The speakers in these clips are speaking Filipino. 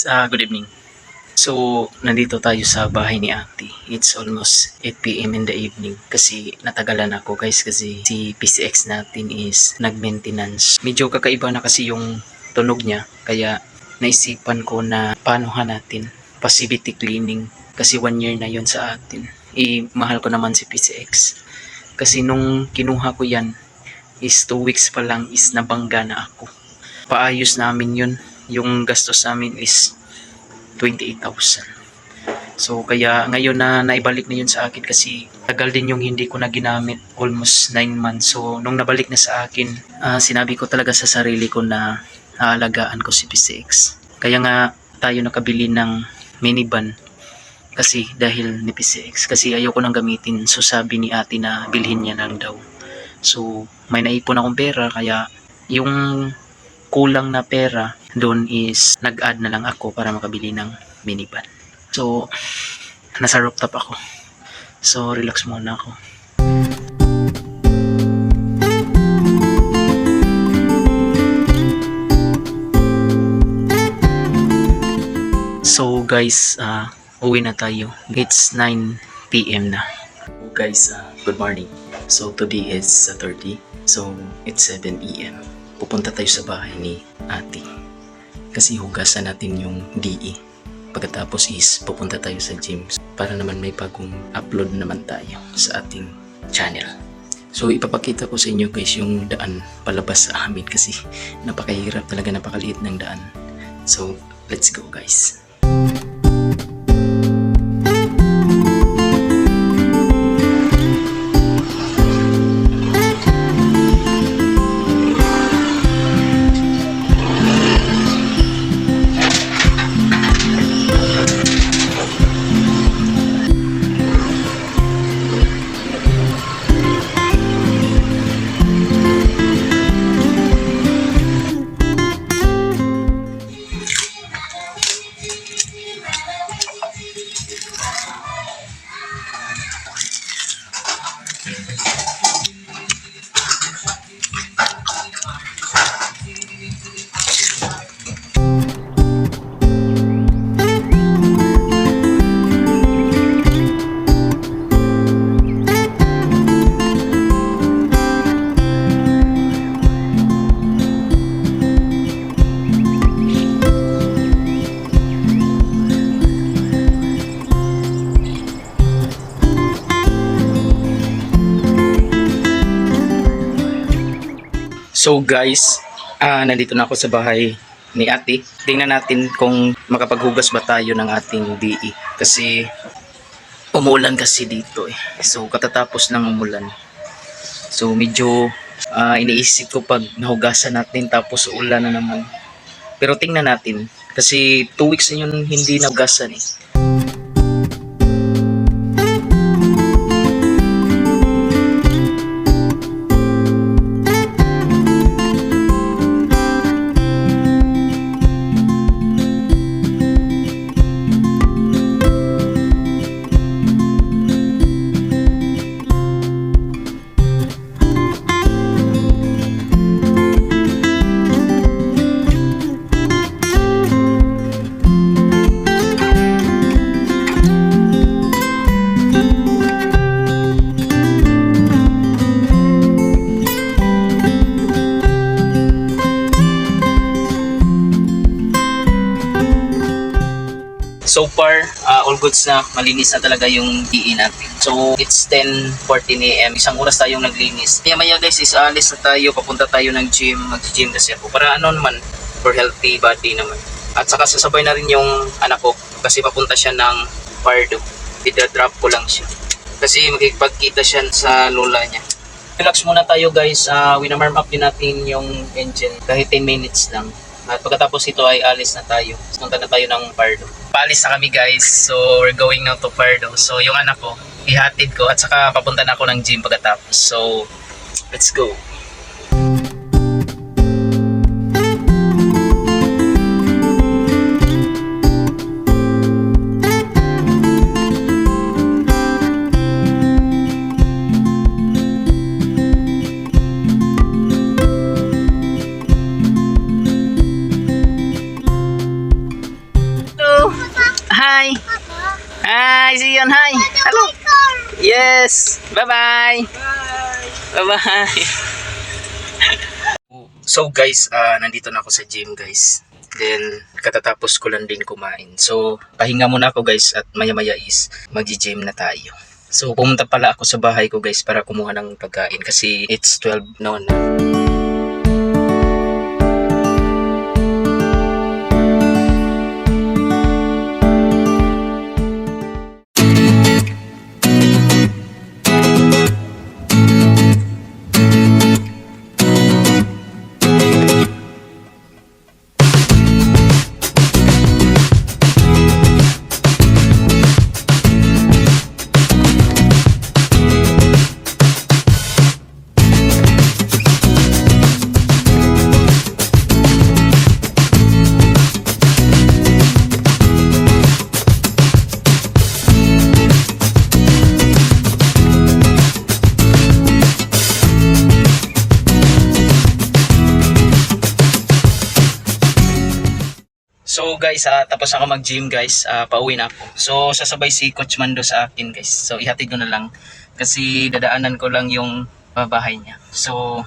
Good evening. So, nandito tayo sa bahay ni ate. It's almost 8 p.m. in the evening kasi natagalan ako guys kasi si PCX natin is nag-maintenance. Medyo kakaiba na kasi yung tunog niya kaya naisipan ko na paanohan natin passivity cleaning kasi 1 year na yon sa atin. Mahal ko naman si PCX kasi nung kinuha ko yan is 2 weeks pa lang is nabangga na ako. Paayos namin yun. Yung gastos namin is 28,000. So kaya ngayon na naibalik na yun sa akin kasi tagal din yung hindi ko na ginamit, almost 9 months. So nung nabalik na sa akin, sinabi ko talaga sa sarili ko na aalagaan ko si PCX. Kaya nga tayo nakabili ng minivan kasi dahil ni PCX. Kasi ayoko nang gamitin, so sabi ni ate na bilhin niya lang daw. So may naipon akong pera kaya yung kulang na pera doon is nag-add na lang ako para makabili ng minivan. So nasa rooftop ako, so relax muna ako. So guys, uwi na tayo. It's 9 p.m. na. So guys, good morning. So today is Saturday, so it's 7 p.m. Pupunta tayo sa bahay ni ate kasi hugasan natin yung DE. Pagkatapos is pupunta tayo sa gym para naman may bagong upload naman tayo sa ating channel. So ipapakita ko sa inyo guys yung daan palabas sa amin kasi napakahirap talaga, napakaliit ng daan. So let's go guys. So guys, nandito na ako sa bahay ni ate. Tingnan natin kung makapaghugas ba tayo ng ating DE. Kasi umulan kasi dito eh. So katatapos ng umulan. So medyo iniisip ko pag nahugasan natin tapos ulan na naman. Pero tingnan natin. Kasi 2 weeks na yun hindi nahugasan eh. So far, all goods na, malinis na talaga yung DE natin. So, it's 10:14 a.m. Isang oras tayong naglinis. Kaya maya guys, is alis na tayo, papunta tayo ng gym. Mag-gym kasi ako para ano naman, for healthy body naman. At saka sasabay na rin yung anak ko kasi papunta siya ng Pardo. Ida-drop ko lang siya. Kasi magkipagkita siya sa lola niya. Relax muna tayo guys, winamarm up din natin yung engine kahit 10 minutes lang. At pagkatapos ito ay alis na tayo. Punta na tayo ng Pardo. Paalis na kami guys. So we're going now to Pardo. So yung anak ko, ihatid ko at saka papunta na ako ng gym pagkatapos. So let's go. Hi, see you. Hi. Hello. Yes. Bye-bye. Bye-bye. So guys, nandito na ako sa gym guys. Then, katatapos ko lang din kumain. So, pahinga muna ako guys at maya-maya is mag-gym na tayo. So, pumunta pala ako sa bahay ko guys para kumuha ng pagkain kasi it's 12 noon. So guys, tapos ako mag-gym guys, pauwi na ako. So sasabay si Coach Mando sa akin guys. So ihatid ko na lang kasi dadaanan ko lang yung bahay niya. So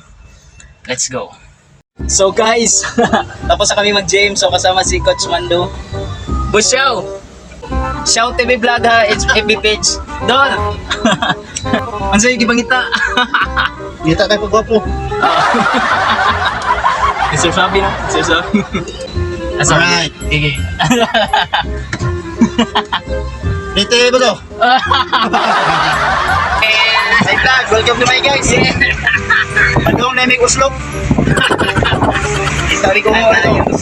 let's go. So guys, tapos na kami mag-gym. So kasama si Coach Mando. Busyaw! Shout TV Vlog ha, it's FB page. Dol! Ang sa'yo gibangita. Kita tayo pagwapo. Sir Fabi na, Sir Fabi. Alright. Sige. Dito ba to? Hey vlog, welcome to my guys. Pagkong na may uslop. Sabi ko mo ito.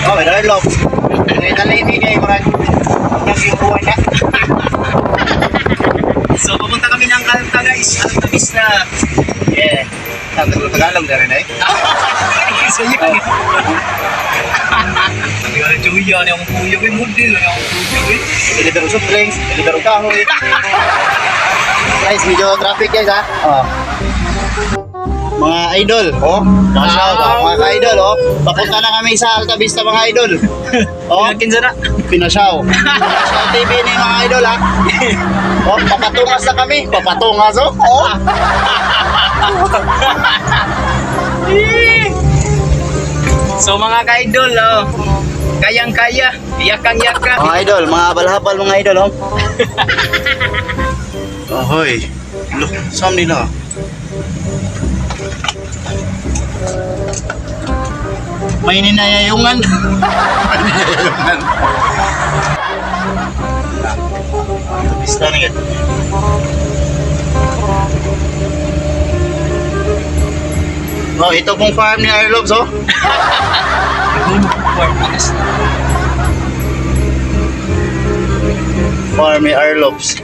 Oh, may darlop. May dalini kayo marag. Ang yung buwan na. So pupunta kami ng Alta guys, Alta Vista. Yeah. Tagalog na rin eh. So yun. Sabi ko na Chuya, ano yung kuya ko yung model, ano yung kuya ko. Deliver soft drinks, deliver kahoy. Guys, video traffic guys ha. Oh. Mga idol, oh. Mga idol, oh. Papunta na kami sa Alta Vista mga idol. Oh, Kinsa na. Pinasyaw. Pinasyaw TV ni mga idol ha. Oh, papatungas na kami. Papatungas oh. Oh. So mga ka-idol, oh, kayang-kaya, yakang-yaka. Mga idol, mga balhapal mga idol oh. Ahoy. Look, saan nila? May ninayayungan. May ninayayungan. Bista na yan. Oh, ito pong farm ni Arlobs, oh. Farm ni Arlobs.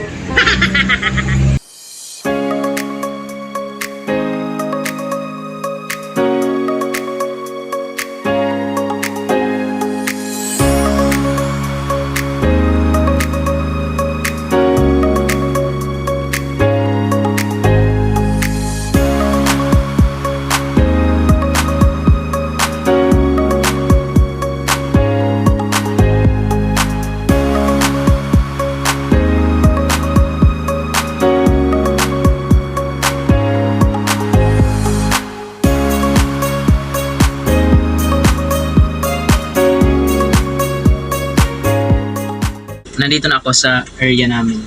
Nandito na ako sa area namin.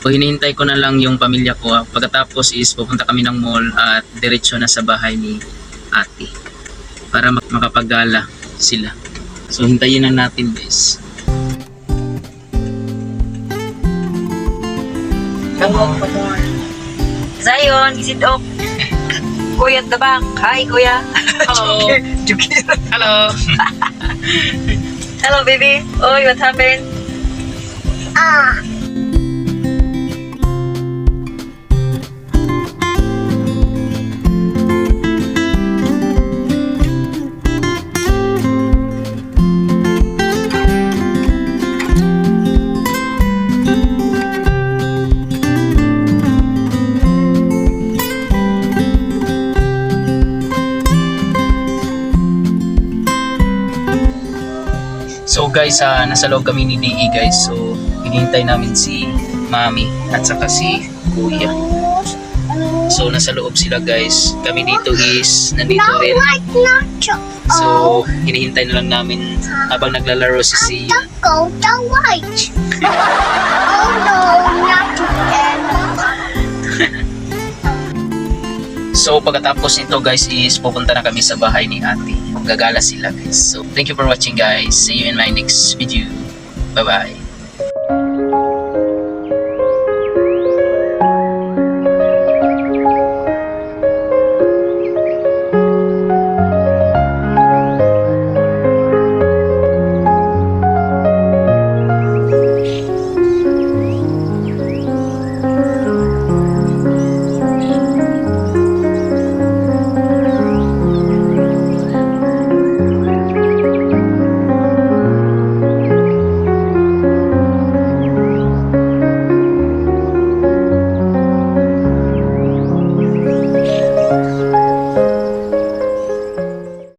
So hinihintay ko na lang yung pamilya ko. Pagkatapos is pupunta kami ng mall at diretso na sa bahay ni ate para makapaggala sila. So hintayin na natin guys. Zion, gisidok. Kuya at the back. Hi, kuya. Hello. Hello. Hello, baby. Oy, what happened? So guys, nasa loob kami ni DE guys. So hinihintay namin si Mami at saka si Kuya. So nasa loob sila guys. Kami dito is nandito rin. So hinihintay na lang namin habang naglalaro si Sia. Go the white. Oh no, not again. So pagkatapos nito guys is pupunta na kami sa bahay ni Ate. Gagala sila guys. So thank you for watching guys. See you in my next video. Bye bye.